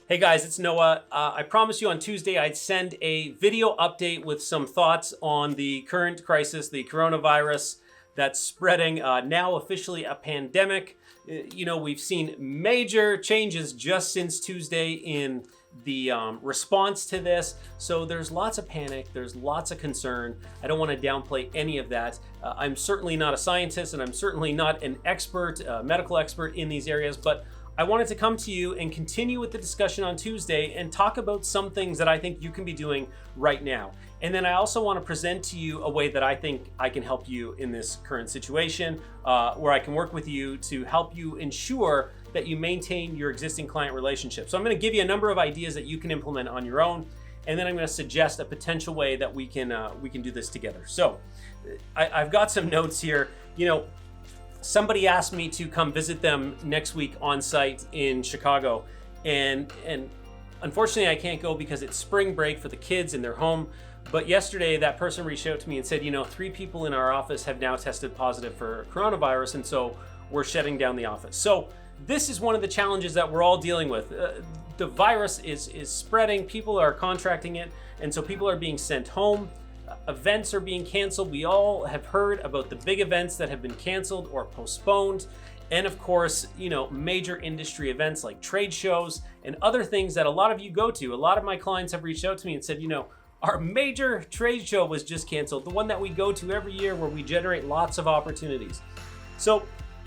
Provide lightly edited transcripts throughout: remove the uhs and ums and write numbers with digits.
Hey guys, it's Noah. I promised you on Tuesday I'd send a video update with some thoughts on the current crisis, the coronavirus that's spreading, now officially a pandemic. We've seen major changes just since Tuesday in the response to this. So there's lots of panic, there's lots of concern. I don't want to downplay any of that. I'm certainly not a scientist and I'm certainly not an expert, medical expert in these areas, but I wanted to come to you and continue with the discussion on Tuesday and talk about some things that I think you can be doing right now. And then I also want to present to you a way that I think I can help you in this current situation, where I can work with you to help you ensure that you maintain your existing client relationship. So I'm going to give you a number of ideas that you can implement on your own, and then I'm going to suggest a potential way that we can do this together. So I've got some notes here. Somebody asked me to come visit them next week on site in Chicago, and unfortunately I can't go because it's spring break for the kids and they're home. But yesterday that person reached out to me and said, 3 people in our office have now tested positive for coronavirus, and so we're shutting down the office. So this is one of the challenges that we're all dealing with. The virus is spreading, people are contracting it, and so people are being sent home. Events are being canceled. We all have heard about the big events that have been canceled or postponed. And of course, major industry events like trade shows and other things that a lot of you go to. A lot of my clients have reached out to me and said, our major trade show was just canceled, the one that we go to every year where we generate lots of opportunities. So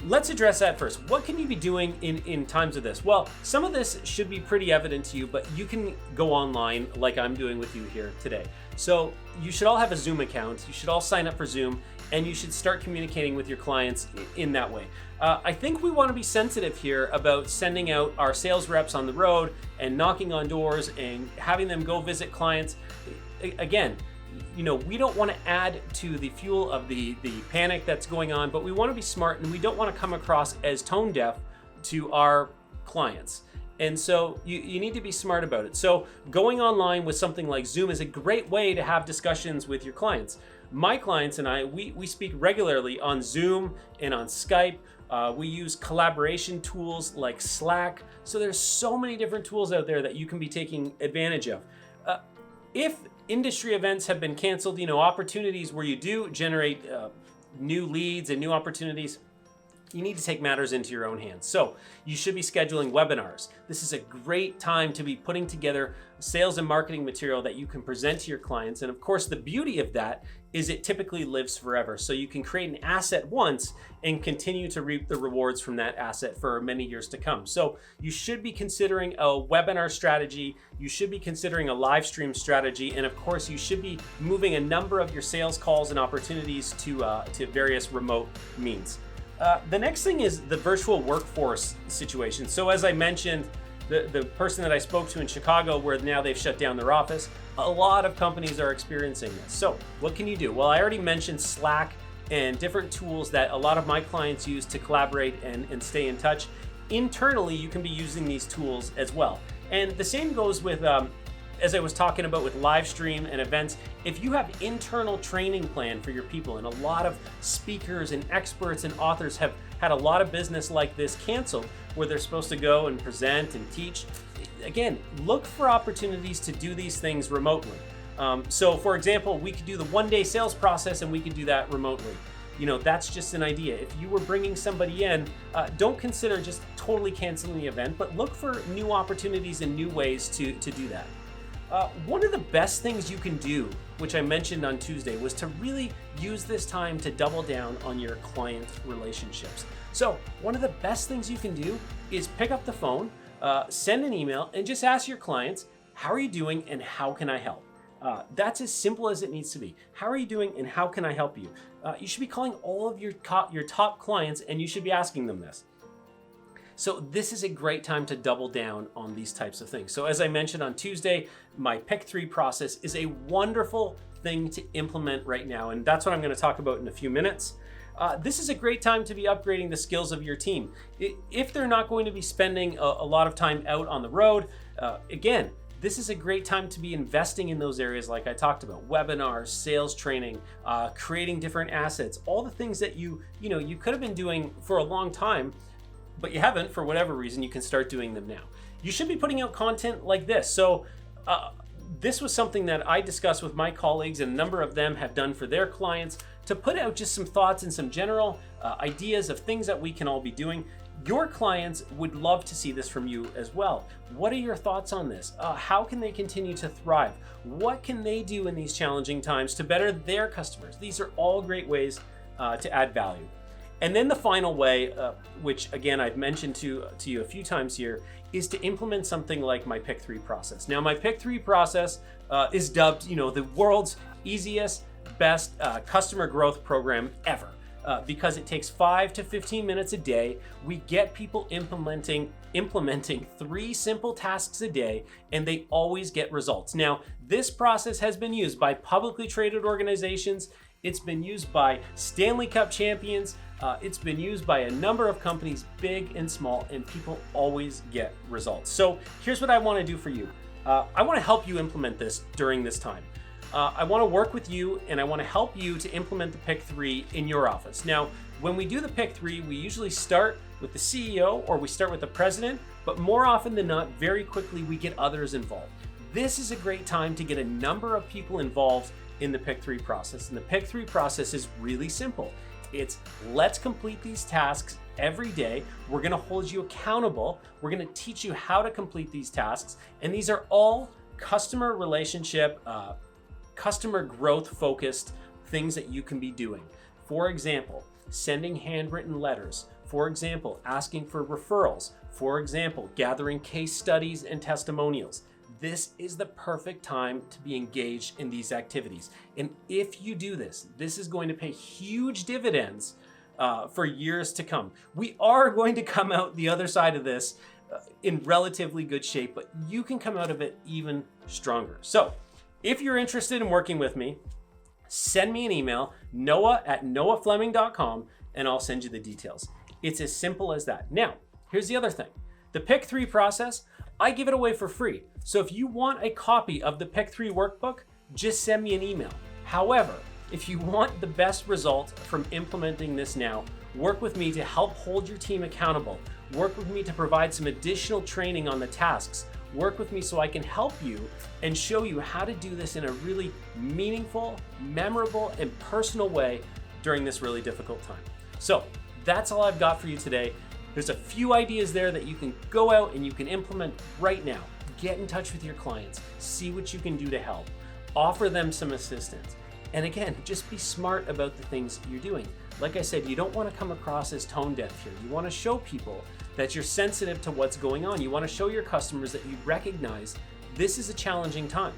let's address that first. What can you be doing in times of this? Well, some of this should be pretty evident to you, but you can go online like I'm doing with you here today. So you should all have a Zoom account. You should all sign up for Zoom, and you should start communicating with your clients in that way. I think we want to be sensitive here about sending out our sales reps on the road and knocking on doors and having them go visit clients. Again, we don't want to add to the fuel of the panic that's going on, but we want to be smart and we don't want to come across as tone deaf to our clients. And so you need to be smart about it. So going online with something like Zoom is a great way to have discussions with your clients. My clients and I, we speak regularly on Zoom and on Skype. We use collaboration tools like Slack. So there's so many different tools out there that you can be taking advantage of. If industry events have been canceled, opportunities where you do generate new leads and new opportunities, you need to take matters into your own hands. So you should be scheduling webinars. This is a great time to be putting together sales and marketing material that you can present to your clients. And of course, the beauty of that is it typically lives forever. So you can create an asset once and continue to reap the rewards from that asset for many years to come. So you should be considering a webinar strategy. You should be considering a live stream strategy. And of course, you should be moving a number of your sales calls and opportunities to various remote means. The next thing is the virtual workforce situation. So as I mentioned, the person that I spoke to in Chicago, where now they've shut down their office, a lot of companies are experiencing this. So what can you do? Well, I already mentioned Slack and different tools that a lot of my clients use to collaborate and stay in touch. Internally, you can be using these tools as well. And the same goes with, as I was talking about with live stream and events, if you have internal training plan for your people, and a lot of speakers and experts and authors have had a lot of business like this canceled, where they're supposed to go and present and teach, again, look for opportunities to do these things remotely. So for example, we could do the one-day sales process and we could do that remotely. That's just an idea. If you were bringing somebody in, don't consider just totally canceling the event, but look for new opportunities and new ways to do that. One of the best things you can do, which I mentioned on Tuesday, was to really use this time to double down on your client relationships. So one of the best things you can do is pick up the phone, send an email, and just ask your clients, how are you doing and how can I help? That's as simple as it needs to be. How are you doing and how can I help you? You should be calling all of your top clients and you should be asking them this. So this is a great time to double down on these types of things. So as I mentioned on Tuesday, my Pick 3 process is a wonderful thing to implement right now. And that's what I'm going to talk about in a few minutes. This is a great time to be upgrading the skills of your team. If they're not going to be spending a lot of time out on the road, again, this is a great time to be investing in those areas like I talked about: webinars, sales training, creating different assets, all the things that you could have been doing for a long time, but you haven't for whatever reason. You can start doing them now. you should be putting out content like this. So this was something that I discussed with my colleagues, and a number of them have done for their clients, to put out just some thoughts and some general ideas of things that we can all be doing. Your clients would love to see this from you as well. What are your thoughts on this? How can they continue to thrive? What can they do in these challenging times to better their customers? These are all great ways to add value. And then the final way, which again I've mentioned to you a few times here, is to implement something like my Pick 3 process. Now, my Pick 3 process is dubbed, the world's easiest, best customer growth program ever. Because it takes 5 to 15 minutes a day. We get people implementing 3 simple tasks a day, and they always get results. Now, this process has been used by publicly traded organizations. It's been used by Stanley Cup champions. It's been used by a number of companies, big and small, and people always get results. So here's what I want to do for you. I want to help you implement this during this time. I want to work with you, and I want to help you to implement the Pick 3 in your office. Now, when we do the Pick 3, we usually start with the CEO or we start with the president, but more often than not, very quickly we get others involved. This is a great time to get a number of people involved in the Pick 3 process. And the Pick 3 process is really simple. It's let's complete these tasks every day. We're going to hold you accountable. We're going to teach you how to complete these tasks. And these are all customer relationship, customer growth focused things that you can be doing. For example, sending handwritten letters. For example, asking for referrals. For example, gathering case studies and testimonials. This is the perfect time to be engaged in these activities. And if you do this, this is going to pay huge dividends for years to come. We are going to come out the other side of this in relatively good shape, but you can come out of it even stronger. So if you're interested in working with me, send me an email, noah@noahfleming.com, and I'll send you the details. It's as simple as that. Now, here's the other thing. The Pick 3 process, I give it away for free. So if you want a copy of the Pick 3 workbook, just send me an email. However, if you want the best result from implementing this now, work with me to help hold your team accountable. Work with me to provide some additional training on the tasks. Work with me so I can help you and show you how to do this in a really meaningful, memorable, and personal way during this really difficult time. So that's all I've got for you today. There's a few ideas there that you can go out and you can implement right now. Get in touch with your clients, see what you can do to help, offer them some assistance. And again, just be smart about the things you're doing. Like I said, you don't want to come across as tone deaf here. You want to show people that you're sensitive to what's going on. You want to show your customers that you recognize this is a challenging time.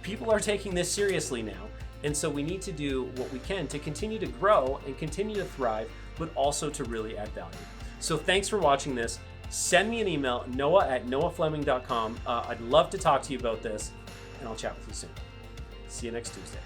People are taking this seriously now, and so we need to do what we can to continue to grow and continue to thrive, but also to really add value. So thanks for watching this. Send me an email, noah@noahfleming.com. I'd love to talk to you about this, and I'll chat with you soon. See you next Tuesday.